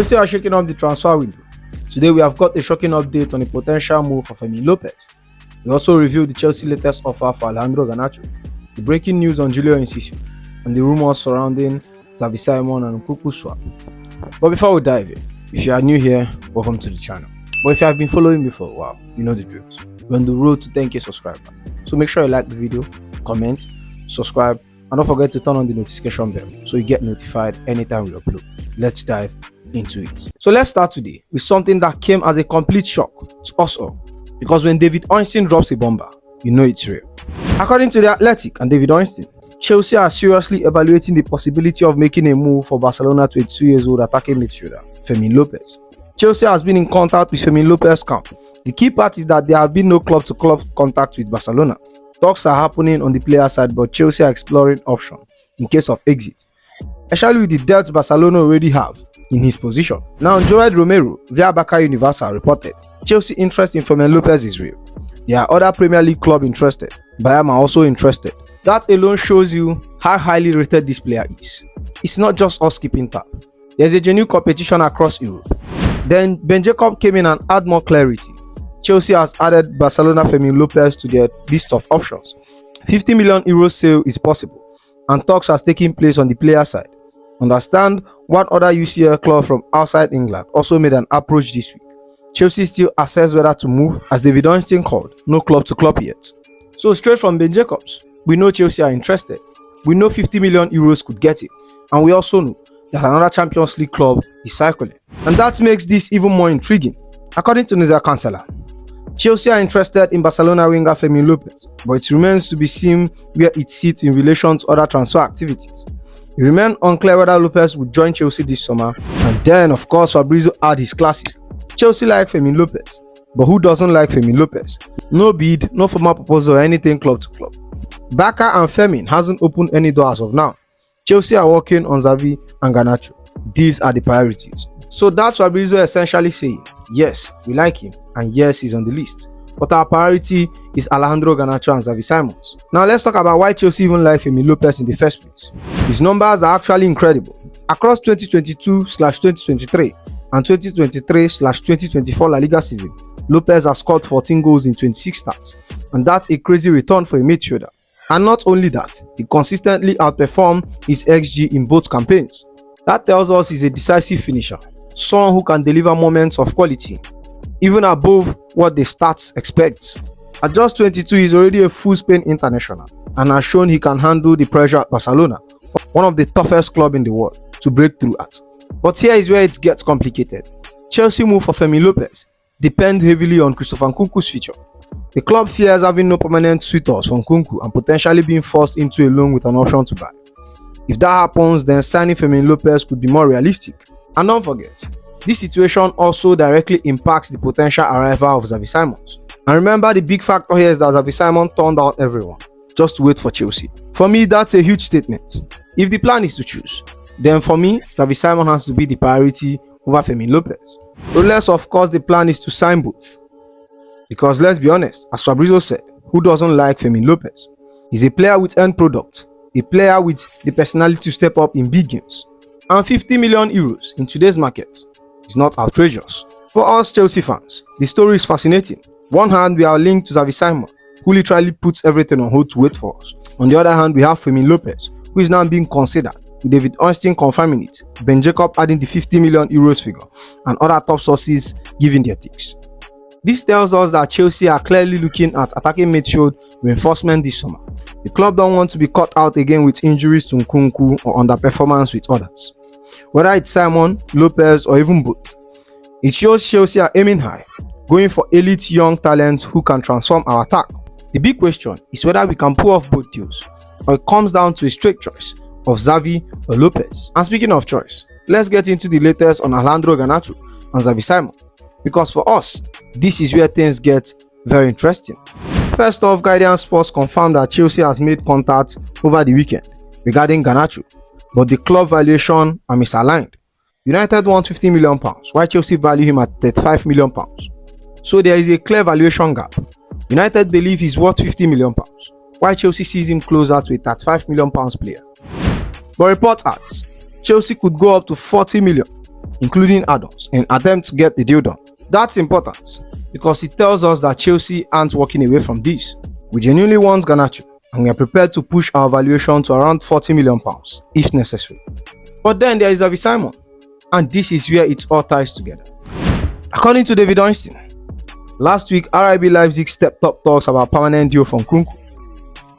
Chelsea are shaking up the transfer window. Today we have got a shocking update on a potential move for Fermin Lopez. We also reviewed the Chelsea latest offer for Garnacho, the breaking news on Julio Enciso, and the rumours surrounding Xavi Simons and Nkunku swap. But before we dive in, if you are new here, welcome to the channel. But if you have been following me for a while, you know the drill. We're on the road to 10k subscribers. So make sure you like the video, comment, subscribe, and don't forget to turn on the notification bell so you get notified anytime we upload. Let's dive into it. So let's start today with something that came as a complete shock to us all, because when David Ornstein drops a bomber, you know it's real. According to The Athletic and David Ornstein, Chelsea are seriously evaluating the possibility of making a move for Barcelona 22 years old attacking midfielder Fermin Lopez. Chelsea has been in contact with Fermin Lopez camp. The key part is that there have been no club-to-club contact with Barcelona. Talks are happening on the player side, but Chelsea are exploring options in case of exit, especially with the depth Barcelona already have in his position. Now, Gerard Romero via Barca Universal reported Chelsea interest in Fermin Lopez is real. There are other Premier League clubs interested. Bayern are also interested. That alone shows you how highly rated this player is. It's not just us keeping tab. There's a genuine competition across Europe. Then Ben Jacob came in and added more clarity. Chelsea has added Barcelona Fermin Lopez to their list of options. 50 million euro sale is possible, and talks has taken place on the player side. Understand one other UCL club from outside England also made an approach this week. Chelsea still assess whether to move, as David Ornstein called, no club to club yet. So straight from Ben Jacobs, we know Chelsea are interested. We know 50 million euros could get it, and we also know that another Champions League club is cycling. And that makes this even more intriguing. According to Nicolas Jackson, Chelsea are interested in Barcelona winger Fermin Lopez, but it remains to be seen where it sits in relation to other transfer activities. It remains unclear whether Lopez would join Chelsea this summer, and then of course Fabrizio had his classic. Chelsea like Fermin Lopez, but who doesn't like Fermin Lopez? No bid, no formal proposal or anything club to club. Barca and Fermin hasn't opened any door as of now. Chelsea are working on Xavi and Garnacho. These are the priorities. So that's Fabrizio essentially saying, yes, we like him, and yes, he's on the list. But our priority is Garnacho and Xavi Simons. Now let's talk about why Chelsea even like Fermin Lopez in the first place. His numbers are actually incredible. Across 2022/2023 and 2023/2024 La Liga season, Lopez has scored 14 goals in 26 starts, and that's a crazy return for a midfielder. And not only that, he consistently outperformed his XG in both campaigns. That tells us he's a decisive finisher, someone who can deliver moments of quality, even above what the stats expect. At just 22, he's already a full Spain international and has shown he can handle the pressure at Barcelona, one of the toughest clubs in the world to break through at. But here is where it gets complicated. Chelsea move for Fermin Lopez depends heavily on Christopher Nkunku's future. The club fears having no permanent suitors for Nkunku and potentially being forced into a loan with an option to buy. If that happens, then signing Fermin Lopez could be more realistic. And don't forget, this situation also directly impacts the potential arrival of Xavi Simons. And remember, the big factor here is that Xavi Simons turned down everyone just to wait for Chelsea. For me, that's a huge statement. If the plan is to choose, then for me, Xavi Simons has to be the priority over Fermin Lopez. Unless, of course, the plan is to sign both. Because let's be honest, as Fabrizio said, who doesn't like Fermin Lopez? He's a player with end product, a player with the personality to step up in big games. And 50 million euros in today's market is not outrageous. For us Chelsea fans, the story is fascinating. One hand, we are linked to Xavi Simons, who literally puts everything on hold to wait for us. On the other hand, we have Fermin Lopez, who is now being considered, with David Ornstein confirming it, Ben Jacob adding the 50 million euros figure, and other top sources giving their takes. This tells us that Chelsea are clearly looking at attacking midfield reinforcement this summer. The club don't want to be caught out again with injuries to Nkunku or underperformance with others. Whether it's Simon, Lopez, or even both, it shows Chelsea are aiming high, going for elite young talents who can transform our attack. The big question is whether we can pull off both deals, or it comes down to a straight choice of Xavi or Lopez. And speaking of choice, let's get into the latest on Garnacho and Xavi Simons, because for us, this is where things get very interesting. First off, Guardian Sports confirmed that Chelsea has made contact over the weekend regarding Garnacho, but the club valuation are misaligned. United want £50 million, while Chelsea value him at £35 million. So there is a clear valuation gap. United believe he's worth £50 million, while Chelsea sees him closer to a £35 million player. But report adds, Chelsea could go up to £40 million including add-ons, in attempt to get the deal done. That's important because it tells us that Chelsea aren't walking away from this. We genuinely want Garnacho, and we are prepared to push our valuation to around £40 million if necessary. But then there is Xavi Simons, and this is where it all ties together. According to David Ornstein, last week RB Leipzig stepped up talks about permanent deal from Nkunku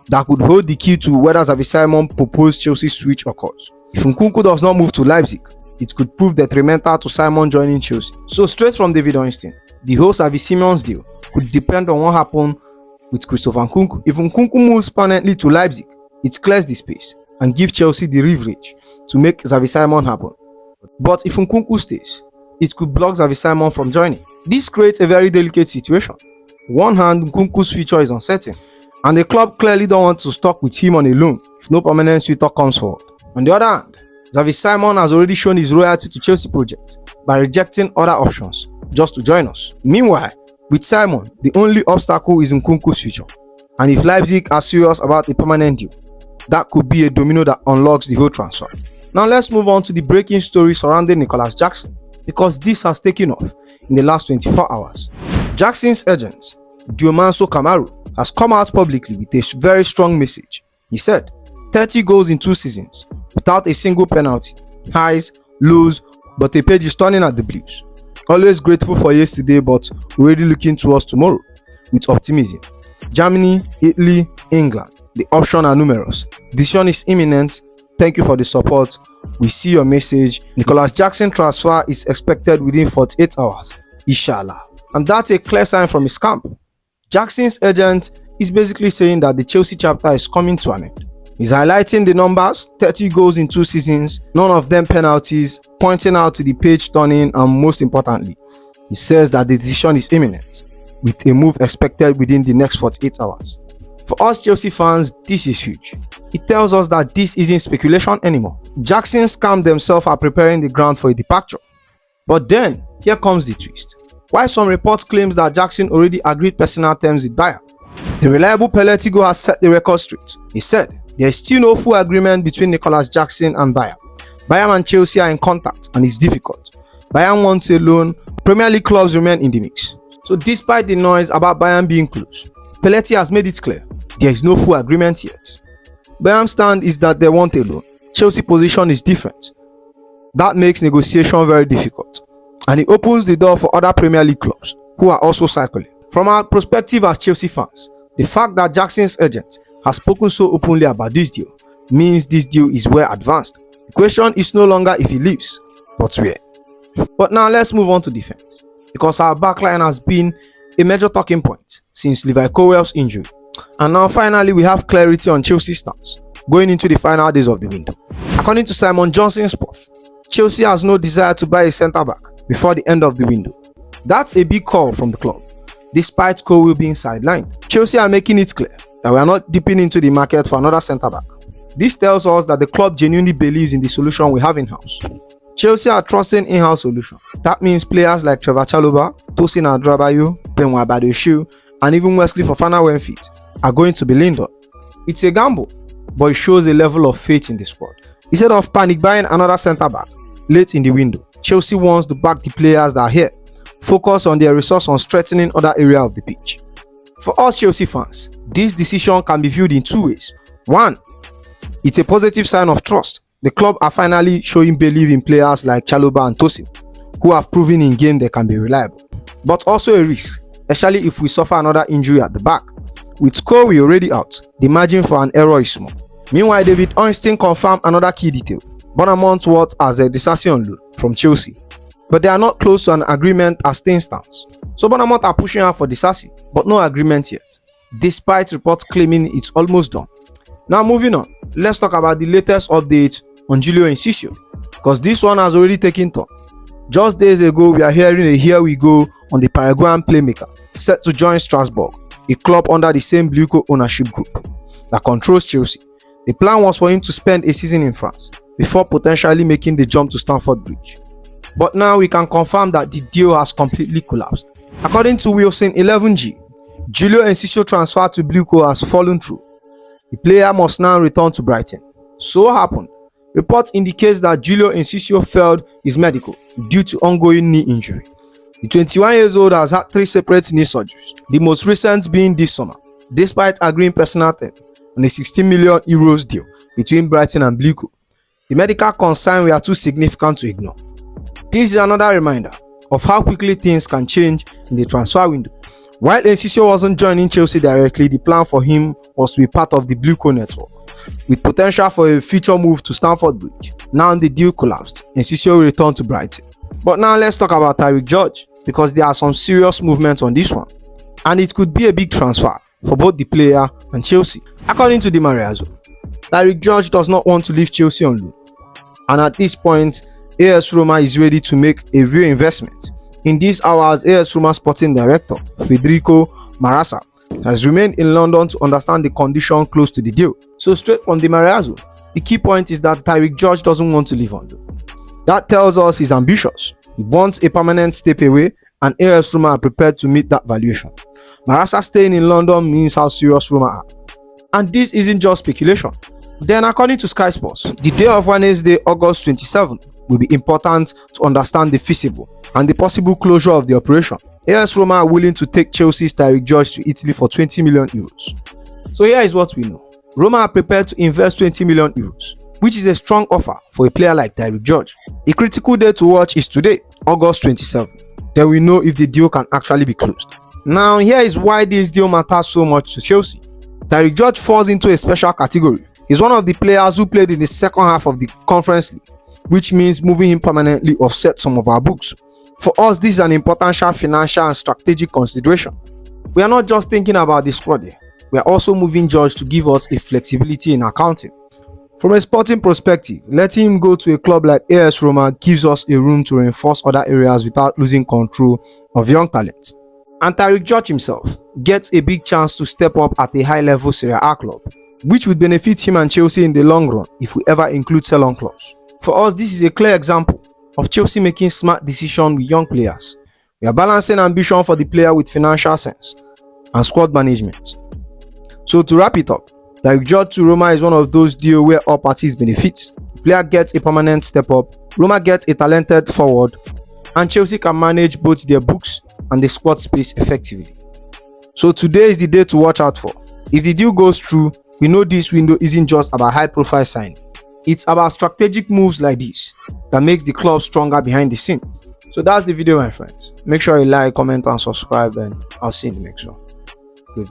that could hold the key to whether Xavi Simons proposed Chelsea switch occurs. If Nkunku does not move to Leipzig, it could prove detrimental to Simons joining Chelsea. So straight from David Ornstein, the whole Xavi Simons deal could depend on what happened with Christopher Nkunku. If Nkunku moves permanently to Leipzig, it clears the space and gives Chelsea the leverage to make Xavi Simons happen. But if Nkunku stays, it could block Xavi Simons from joining. This creates a very delicate situation. On one hand, Nkunku's future is uncertain, and the club clearly don't want to stuck with him on a loan if no permanent suitor comes forward. On the other hand, Xavi Simons has already shown his loyalty to Chelsea project by rejecting other options just to join us. Meanwhile, with Simons, the only obstacle is Nkunku's future, and if Leipzig are serious about a permanent deal, that could be a domino that unlocks the whole transfer. Now let's move on to the breaking story surrounding Nicolas Jackson, because this has taken off in the last 24 hours. Jackson's agent, Diomanso Camaro, has come out publicly with a very strong message. He said, 30 goals in 2 seasons, without a single penalty, highs, lows, but a page is turning at the Blues. Always grateful for yesterday, but already looking towards tomorrow with optimism. Germany, Italy, England, the options are numerous. Decision is imminent. Thank you for the support. We see your message. Nicolas Jackson transfer is expected within 48 hours, inshallah. And that's a clear sign from his camp. Jackson's agent is basically saying that the Chelsea chapter is coming to an end. He's highlighting the numbers, 30 goals in 2 seasons, none of them penalties, pointing out to the page turning, and most importantly, he says that the decision is imminent, with a move expected within the next 48 hours. For us Chelsea fans, this is huge. It tells us that this isn't speculation anymore. Jackson's camp themselves are preparing the ground for a departure. But then, here comes the twist. While some reports claim that Jackson already agreed personal terms with Bayern, the reliable Peletigo has set the record straight. He said, there is still no full agreement between Nicolas Jackson and Bayern. Bayern and Chelsea are in contact and it's difficult. Bayern wants a loan, Premier League clubs remain in the mix. So despite the noise about Bayern being close, Pelletti has made it clear, there is no full agreement yet. Bayern's stand is that they want a loan. Chelsea's position is different. That makes negotiation very difficult, and it opens the door for other Premier League clubs who are also cycling. From our perspective as Chelsea fans, the fact that Jackson's agent has spoken so openly about this deal means this deal is well advanced. The question is no longer if he leaves, but where. But now let's move on to defense, because our backline has been a major talking point since Levi Colwill's injury. And now finally we have clarity on Chelsea's stance going into the final days of the window. According to SJohnsonSport, Chelsea has no desire to buy a centre-back before the end of the window. That's a big call from the club. Despite Colwill being sidelined, Chelsea are making it clear that we are not dipping into the market for another centre-back. This tells us that the club genuinely believes in the solution we have in-house. Chelsea are trusting in-house solution. That means players like Trevor Chalobah, Tosin Adrabayo, Benoit Badiashile, and even Wesley Fofana when fit are going to be leaned on. It's a gamble, but it shows a level of faith in the squad. Instead of panic buying another centre-back late in the window, Chelsea wants to back the players that are here, focus on their resource on strengthening other areas of the pitch. For us Chelsea fans, this decision can be viewed in 2 ways. One, it's a positive sign of trust. The club are finally showing belief in players like Chalobah and Tosin, who have proven in game they can be reliable. But also a risk, especially if we suffer another injury at the back. With Colwill already out, the margin for an error is small. Meanwhile, David Ornstein confirmed another key detail. Bournemouth worth as a Disasi on loan from Chelsea, but they are not close to an agreement as things stands. So Bournemouth are pushing out for Disasi, but no agreement yet, despite reports claiming it's almost done. Now moving on, let's talk about the latest update on Julio Enciso, because this one has already taken turn. Just days ago, we are hearing a here we go on the Paraguayan playmaker set to join Strasbourg, a club under the same Bluco ownership group that controls Chelsea. The plan was for him to spend a season in France before potentially making the jump to Stamford Bridge. But now we can confirm that the deal has completely collapsed. According to Wilson 11G, Julio Enciso transfer to Bluco has fallen through. The player must now return to Brighton. So happened Reports indicate that Julio Enciso failed his medical due to ongoing knee injury. The 21-year-old has had 3 separate knee surgeries, the most recent being this summer, despite agreeing personal terms on a €16 million deal between Brighton and Blico. The medical concerns were too significant to ignore. This is another reminder of how quickly things can change in the transfer window. While Enciso wasn't joining Chelsea directly, the plan for him was to be part of the Blico network, with potential for a future move to Stamford Bridge. Now the deal collapsed, Enciso returned to Brighton. But now let's talk about Tyrique, because there are some serious movements on this one, and it could be a big transfer for both the player and Chelsea. According to the Mariazo, Tyrique does not want to leave Chelsea on loan, and at this point, AS Roma is ready to make a real investment. In these hours, AS Roma sporting director Federico Marassa has remained in London to understand the condition close to the deal. So straight from the Mariazo, the key point is that Tyrique doesn't want to leave on loan. That tells us he's ambitious. He wants a permanent step away, and AS Roma are prepared to meet that valuation. Marassa staying in London means how serious Roma are. And this isn't just speculation. Then, according to Sky Sports, the day of Wednesday, August 27, will be important to understand the feasible and the possible closure of the operation. AS Roma are willing to take Chelsea's Tyrique to Italy for €20 million. So here is what we know. Roma are prepared to invest €20 million, which is a strong offer for a player like Tyrique. A critical day to watch is today, August 27. Then we know if the deal can actually be closed. Now here is why this deal matters so much to Chelsea. Tyrique falls into a special category. He's one of the players who played in the second half of the Conference League, which means moving him permanently offsets some of our books. For us, this is an important financial and strategic consideration. We are not just thinking about the squad here. We are also moving George to give us a flexibility in accounting. From a sporting perspective, letting him go to a club like AS Roma gives us a room to reinforce other areas without losing control of young talent. And Tyrique himself gets a big chance to step up at a high-level Serie A club, which would benefit him and Chelsea in the long run if we ever include sell-on clause. For us, this is a clear example of Chelsea making smart decisions with young players. We are balancing ambition for the player with financial sense and squad management. So to wrap it up, Tyrique to Roma is one of those deals where all parties benefit. The player gets a permanent step up, Roma gets a talented forward, and Chelsea can manage both their books and the squad space effectively. So today is the day to watch out for. If the deal goes through, we know this window isn't just about high-profile signing. It's about strategic moves like this that makes the club stronger behind the scene. So that's the video, my friends. Make sure you like, comment, and subscribe, and I'll see you in the next one. Good.